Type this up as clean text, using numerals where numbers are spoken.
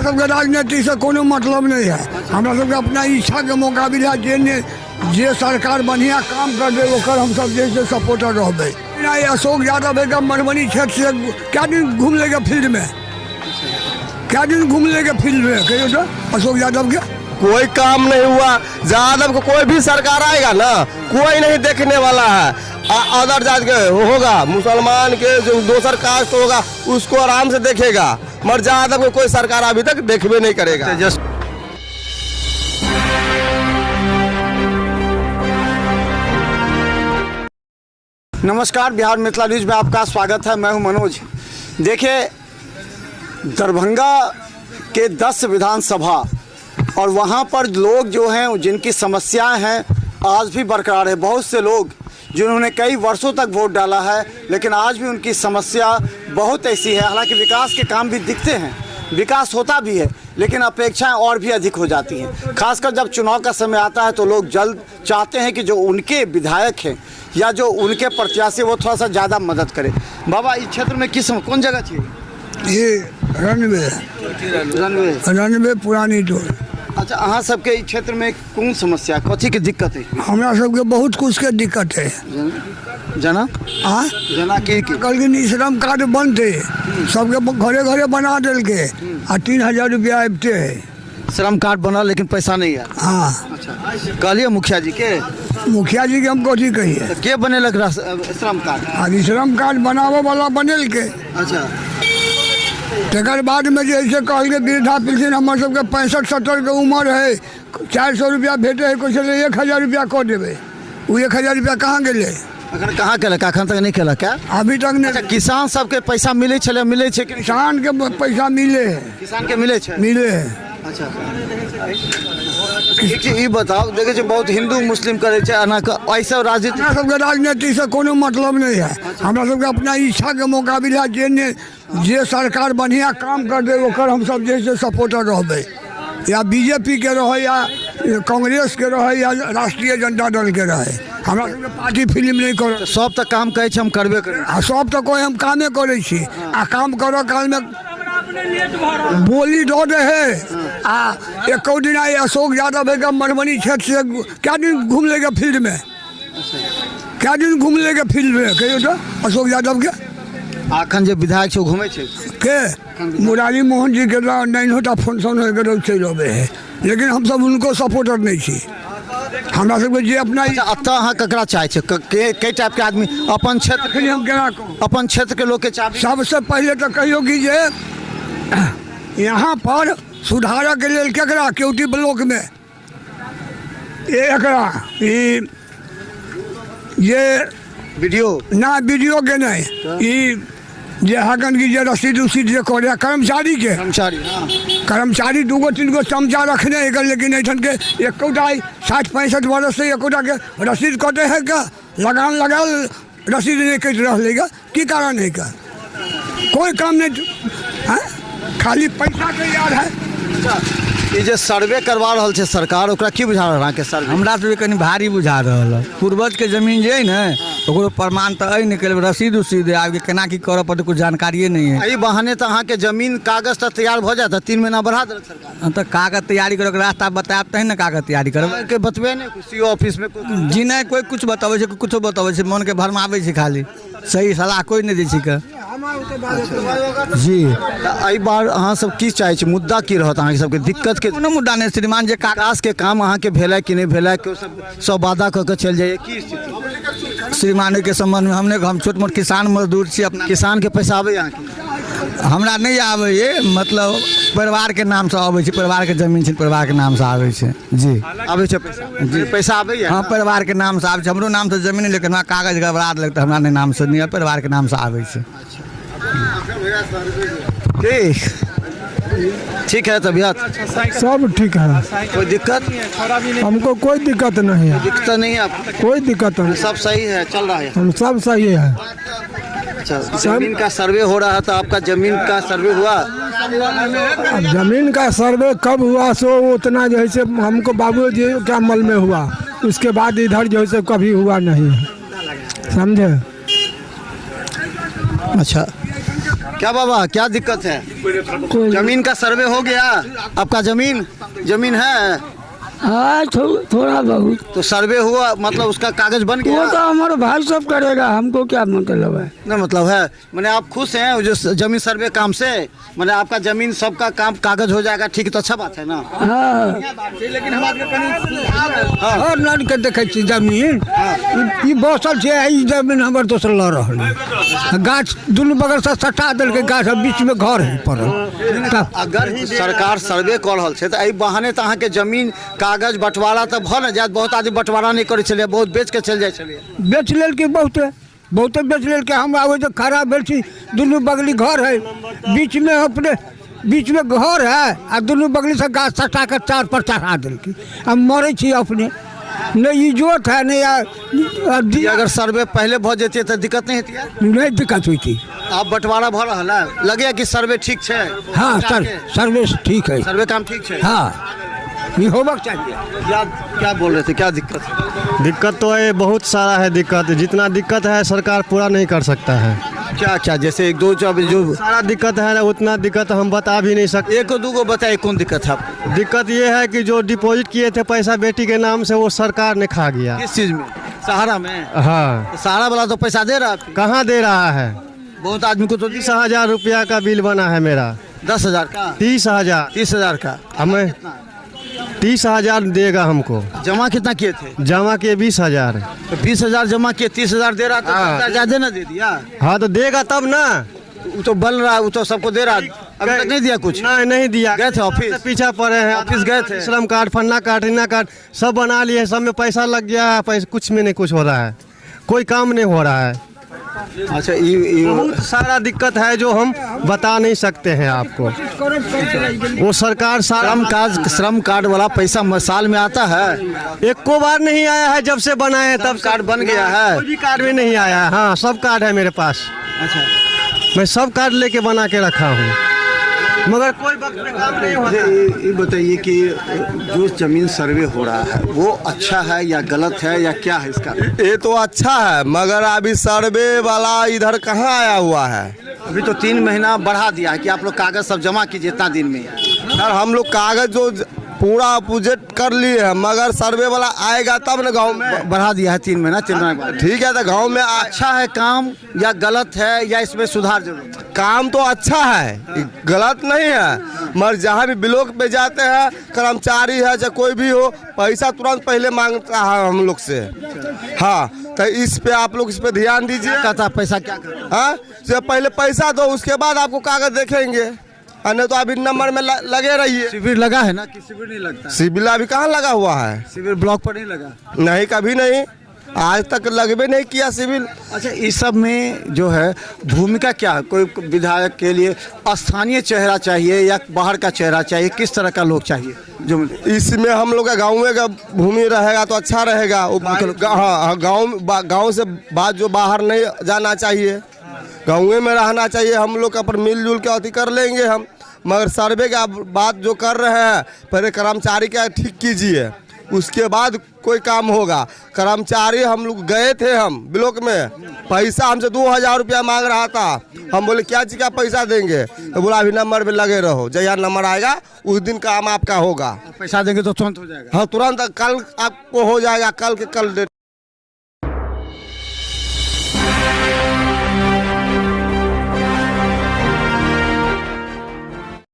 सबके राजनीति से कोनो मतलब नहीं है। हमरा सबके अपना इच्छा के मुकाबला जे सरकार बढ़िया काम कर दे ओकर हम सब जैसे सपोर्टर रहबे। अशोक यादव है मधुबनी क्षेत्र से क्या दिन घूम लेगा फील्ड में, क्या दिन घूम लेगा फील्ड में, कहिए तो अशोक यादव के कोई काम नहीं हुआ। यादव को कोई भी सरकार आएगा ना कोई नहीं देखने वाला है। अदर जात के होगा, मुसलमान के जो दूसर कास्ट होगा उसको आराम से देखेगा, मगर यादव को कोई सरकार अभी तक देखबे नहीं करेगा। नमस्कार, बिहार मिथिला न्यूज में आपका स्वागत है। मैं हूं मनोज। देखिए, दरभंगा के 10 विधानसभा और वहां पर लोग जो हैं जिनकी समस्याएं हैं आज भी बरकरार है। बहुत से लोग जिन्होंने कई वर्षों तक वोट डाला है लेकिन आज भी उनकी समस्या बहुत ऐसी है। हालांकि विकास के काम भी दिखते हैं, विकास होता भी है, लेकिन अपेक्षाएं और भी अधिक हो जाती हैं। खासकर जब चुनाव का समय आता है तो लोग जल्द चाहते हैं कि जो उनके विधायक हैं या जो उनके प्रत्याशी वो थोड़ा सा ज़्यादा मदद करे। बाबा, इस क्षेत्र में कौन जगह चाहिए? ये रनवे पुरानी टोल। अच्छा, अहाँ सबके इस क्षेत्र में कौन समस्या, कथी के दिक्कत है? हमरा सबके बहुत कुछ के दिक्कत है। जना के कल श्रम कार्ड बनते सबके घरे घरे बना दिल के आ 3000 रुपया आबते है। श्रम कार्ड बना लेकिन पैसा नहीं है। हाँ, अच्छा, कहलिए मुखिया जी के हम कथी कहिए के बनेलक श्रम कार्ड? अभी श्रम कार्ड बनावे वाला बनल के। अच्छा, तकर बाद में जैसे कहल के वृद्धा पेंशन हमारे सबके 65-70 के उम्र है, 400 रुपया भेटे है, कुछ 1000 रुपया कह देवे। वो 1000 रुपया कहाँ गए? अखन कहाँ केलक? अखन तक नहीं केलक क्या? अभी तक नहीं। अच्छा, किसान सबके पैसा मिले छे? किसान के पैसा मिले है, किसान के मिले छे? मिले है। अच्छा, ये बताओ, देखे बहुत हिंदू मुस्लिम करे छे, ऐसा राजनीति हमरा सबके राजनीति से कोनो मतलब नहीं है। हमरा सबके अपना इच्छा के मुकाबला जे सरकार बढ़िया काम कर दे ओकर हम सब जैसे सपोर्टर रहबे, या बीजेपी के रहे या कांग्रेस के रहे या राष्ट्रीय जनता दल के रहे। हमरा सबके पार्टी फिल्म नहीं करे। सब तक काम करे छे, हम करबे करे। सब तक कोई हम कामे करे छी आ काम करो काल में बोली दो दे है। आ एक दिन आए अशोक यादव है मधुबनी क्षेत्र से क्या दिन घूम लेगा फील्ड में, क्या दिन घूम लेगा फील्ड में, कहिए तो अशोक यादव के अखन जे विधायक छे घूमे छे के मुरारी मोहन जी के नहीं होता फंक्शन हो चल अबे है, लेकिन हम सब उनको सपोर्टर नहीं छी। हमरा सबके जे अपना अहाँ ककरा चाहे छे? कई टाइप के आदमी अपन क्षेत्र के हम केना अपन क्षेत्र के लोग के चाहे? सबसे पहले तो कहियो कि जे यहाँ पर सुधारक के लिए केकरा केवटी ब्लॉक में एकरा ये वीडियो के नहीं जे हकन की जे रसीद उसीद जे करे कर्मचारी 2-3 गो चमचा रखने है, लेकिन ऐठन के एकोटा 60-65 वर्ष से एकोटा के रसीद कटे है का लगान लगा रसीद नहीं कट रहा की कारण है का कोई काम नहीं है, खाली पैसा के यार है। ये जे सर्वे करवा रहा है सरकार ओकरा की बुझा रहा है? सर्वे हमरा सबके कनी भारी बुझा रहा है। पूर्वज के जमीन जे है ना ओकरो प्रमाण तो अइ निकल रसीद उसीद आगे केना की करऽ पड़तै कुछ जानकारिए नहीं है। एहि बहाने तो अहाँ के जमीन कागज तो तैयार हो जाता, 3 महीना बढ़ा देलक सरकार। तो कागज तैयारी करके रास्ता बतायब तहन ना कागज तैयारी करब के बतबे नहीं सीओ ऑफिस में जी नहीं कोई कुछ बताबै छै, कुछ बताबै छै, मन के भरमाबै छै, खाली सही सलाह कोई नहीं दै छै के जी। एहि बार अहाँ सब की चाहे छी? मुद्दा की रहत अहाँ सबके दिक्कत के? कोनो मुद्दा नहीं श्रीमान, जे कागज के काम अहाँ के भेलै कि नहीं भेलै, के सब वादा क के चल जाइए, की स्थिति श्रीमान के संबंध में? हम छोट मोट किसान मजदूर छी, अपना किसान के पैसा आबै यहाँ के? हमरा नहीं आबै ये, मतलब परिवार के नाम से आबै छै, परिवार के जमीन छै, परिवार के नाम से आबै छै जी। आबै छै पैसा जी? पैसा आबै है? हाँ, परिवार के नाम से आबै छै। हमरो नाम से जमीन है लेकिन हमरा कागज गड़बड़ा देलक तो हमरा नाम से नहीं, परिवार के नाम से आबै छै। ठीक है, तबियत सब ठीक है, कोई दिक्कत? हमको कोई दिक्कत नहीं है। दिक्कत नहीं है आपको? कोई दिक्कत नहीं, सब सही है, चल रहा है, हम सब सही है। अच्छा, जमीन का सर्वे हो रहा था, आपका जमीन का सर्वे हुआ? अब जमीन का सर्वे कब हुआ सो उतना जो है से हमको बाबू जी के अमल में हुआ, उसके बाद इधर जो है कभी हुआ नहीं है, समझे? अच्छा, क्या बाबा क्या दिक्कत है? जमीन का सर्वे हो गया? आपका जमीन है? हाँ थोड़ा बहुत। तो सर्वे हुआ मतलब उसका कागज बन वो गया? तो हमारा भाई सब करेगा, हमको क्या मतलब है। ना मतलब है मैंने आप खुश हैं वो जो जमीन सर्वे काम से? मैंने आपका जमीन सबका काम कागज हो जाएगा, ठीक है, तो अच्छा बात है ना। हाँ लेकिन हम हर लड़के देखे छी जमीन ई बसल छै, ई जमीन हमर दोसर लऽ रहल है। गाछ दुनू बगल से सटा देलकै, गाछ बीच में घर है पड़ल। अगर सरकार सर्वे कऽ रहल छै तऽ एहि बहाने तऽ अहाँके जमीन कागज बंटवारा तऽ भऽ न जायत। बहुत आदमी बंटवारा नहीं करे छलै, बहुत बेच के चल जाए छलै। बेच लेलकै, बहुते बेच लेलकै। हमरा ओहि जे खड़ा भेल छी, दुनू बगली घर है, बीच में घर है आ दुनू बगली से गाछ सटा के चार पर चढ़ा देलकै। हम मरे छी अपने, नहीं इज्जत है नहीं। अगर सर्वे पहले भऽ जेतियै तऽ दिक्कत नहीं हेतियै? नहीं दिक्कत हुई थी। आप बंटवारा भऽ रहल है, लगे कि सर्वे ठीक छै? हाँ सर्विस ठीक है। सर्वे काम ठीक छै? हाँ ये होबक चाहिए। क्या बोल रहे थे, क्या दिक्कत है? दिक्कत तो है, बहुत सारा है दिक्कत। जितना दिक्कत है सरकार पूरा नहीं कर सकता है। क्या जैसे एक दो जो सारा दिक्कत है ना, उतना दिक्कत हम बता भी नहीं सकते। एक दो को बताइए कौन दिक्कत है आपको? दिक्कत ये है कि जो डिपॉजिट किए थे पैसा बेटी के नाम से, वो सरकार ने खा गया। किस चीज में? सहारा में? हाँ। तो सहारा वाला तो पैसा दे रहा है? कहाँ दे रहा है? बहुत आदमी को तो 30,000 रुपया का बिल बना है मेरा। 10,000 का? 30,000। 30,000 का? हमें 30,000 देगा हमको। जमा कितना किए थे? जमा किए 20,000। तो 20,000 जमा किए, 30,000 दे रहा था, ज्यादा ना दे दिया? हाँ तो देगा तब ना। वो तो बल रहा है, वो तो सबको दे रहा है। अभी तक नहीं दिया कुछ? नहीं दिया। गए थे ऑफिस? पीछा पड़े हैं, ऑफिस गए थे? श्रम कार्ड, फन्ना कार्ड, रीना कार्ड सब बना लिए, सब में पैसा लग गया है, पैसा कुछ में नहीं कुछ हो रहा है, कोई काम नहीं हो रहा है। अच्छा बहुत सारा दिक्कत है जो हम बता नहीं सकते हैं आपको। वो सरकार श्रम कार्ड वाला पैसा साल में आता है? एक को बार नहीं आया है, जब से बनाए हैं तब कार्ड बन गया है? कोई भी कार्ड में नहीं आया है। हाँ सब कार्ड है मेरे पास। अच्छा, मैं सब कार्ड लेके बना के रखा हूँ, मगर कोई वक्त में काम नहीं होता। ये बताइए कि जो जमीन सर्वे हो रहा है वो अच्छा है या गलत है या क्या है इसका? ये तो अच्छा है, मगर अभी सर्वे वाला इधर कहाँ आया हुआ है। अभी तो 3 महीना बढ़ा दिया है कि आप लोग कागज सब जमा कीजिए इतना दिन में। सर हम लोग कागज जो पूरा अपोजिट कर लिए हैं, मगर सर्वे वाला आएगा तब ना गांव में। बढ़ा दिया है 3 महीना बाद। ठीक है तो गांव में अच्छा है काम या गलत है या इसमें सुधार जरूर? काम तो अच्छा है, गलत नहीं है, मगर जहाँ भी ब्लॉक पे जाते हैं, कर्मचारी है चाहे कोई भी हो, पैसा तुरंत पहले मांगता है हम लोग से। हाँ तो इस पे आप लोग इस पे ध्यान दीजिए। कहता पैसा क्या करता? हाँ पहले पैसा दो, उसके बाद आपको कागज देखेंगे, नहीं तो अभी नंबर में लगे रहिए। शिविर लगा है ना कि शिविर नहीं लगता? शिविर अभी कहाँ लगा हुआ है? शिविर ब्लॉक पर नहीं लगा? नहीं कभी नहीं, आज तक लगभग नहीं किया सिविल। अच्छा इस सब में जो है भूमिका क्या है? कोई विधायक के लिए स्थानीय चेहरा चाहिए या बाहर का चेहरा चाहिए? किस तरह का लोग चाहिए? जो इसमें हम लोग का गाँव का भूमि रहेगा तो अच्छा रहेगा। हाँ गाँव से बात जो बाहर नहीं जाना चाहिए, गाँव में रहना चाहिए। हम लोग का पर मिलजुल के अति कर लेंगे हम, मगर सर्वे का बात जो कर रहे हैं पहले कर्मचारी का ठीक कीजिए, उसके बाद कोई काम होगा। कर्मचारी हम लोग गए थे, हम ब्लॉक में पैसा हमसे 2,000 रुपया मांग रहा था। हम बोले क्या चीज़ का पैसा देंगे, तो बोला अभी नंबर पे लगे रहो, जब यहाँ नंबर आएगा उस दिन काम आपका होगा। पैसा देंगे तो तुरंत हो जाएगा? हाँ तुरंत, कल आपको हो जाएगा, कल के कल डेट।